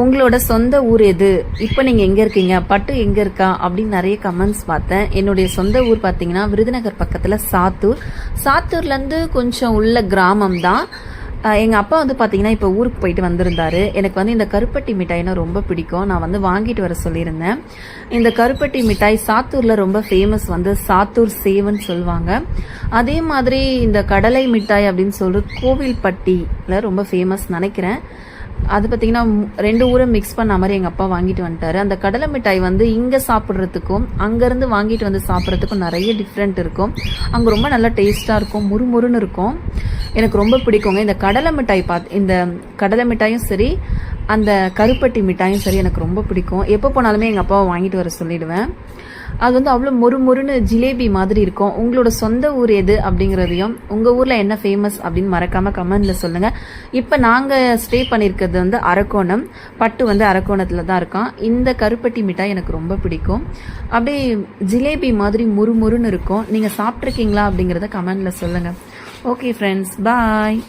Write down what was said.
உங்களோட சொந்த ஊர் எது? இப்போ நீங்கள் எங்கே இருக்கீங்க? பட்டு எங்கே இருக்கா? அப்படின்னு நிறைய கமெண்ட்ஸ் பார்த்தேன். என்னுடைய சொந்த ஊர் பார்த்தீங்கன்னா விருதுநகர் பக்கத்தில் சாத்தூர். சாத்தூர்லேருந்து கொஞ்சம் உள்ள கிராமம் தான். எங்கள் அப்பா வந்து பார்த்தீங்கன்னா இப்போ ஊருக்கு போயிட்டு வந்திருந்தாரு. எனக்கு வந்து இந்த கருப்பட்டி மிட்டாய்னா ரொம்ப பிடிக்கும். நான் வந்து வாங்கிட்டு வர சொல்லியிருந்தேன். இந்த கருப்பட்டி மிட்டாய் சாத்தூரில் ரொம்ப ஃபேமஸ், வந்து சாத்தூர் சேவன் சொல்லுவாங்க. அதே மாதிரி இந்த கடலை மிட்டாய் அப்படின்னு சொல்லிட்டு கோவில்பட்டியில் ரொம்ப ஃபேமஸ் நினைக்கிறேன். அது பார்த்தீங்கன்னா 2 ஊரும் மிக்ஸ் பண்ண மாதிரி எங்கள் அப்பா வாங்கிட்டு வந்துட்டாரு. அந்த கடலை மிட்டாய் வந்து இங்கே சாப்பிட்றதுக்கும் அங்கேருந்து வாங்கிட்டு வந்து சாப்பிட்றதுக்கும் நிறைய டிஃப்ரெண்ட் இருக்கும். அங்கே ரொம்ப நல்லா டேஸ்ட்டாக இருக்கும், முறுமுறுன்னு இருக்கும். எனக்கு ரொம்ப பிடிக்குங்க இந்த கடலை மிட்டாய். இந்த கடலை மிட்டாயும் சரி, அந்த கருப்பட்டி மிட்டாயும் சரி எனக்கு ரொம்ப பிடிக்கும். எப்போ போனாலுமே எங்கள் அப்பாவை வாங்கிட்டு வர சொல்லிடுவேன். அது வந்து அவ்வளோ மொறுன்னு ஜிலேபி மாதிரி இருக்கும். உங்களோட சொந்த ஊர் எது அப்படிங்கிறதையும், உங்கள் ஊரில் என்ன ஃபேமஸ் அப்படின்னு மறக்காமல் கமெண்டில் சொல்லுங்கள். இப்போ நாங்கள் ஸ்டே பண்ணியிருக்கிறது வந்து அரக்கோணம். பட்டு வந்து அரக்கோணத்தில் தான் இருக்கான். இந்த கருப்பட்டி மிட்டாய் எனக்கு ரொம்ப பிடிக்கும். அப்படியே ஜிலேபி மாதிரி முறுமுறுன்னு இருக்கும். நீங்கள் சாப்பிட்ருக்கீங்களா அப்படிங்கிறத கமெண்டில் சொல்லுங்கள். ஓகே ஃப்ரெண்ட்ஸ், பாய்.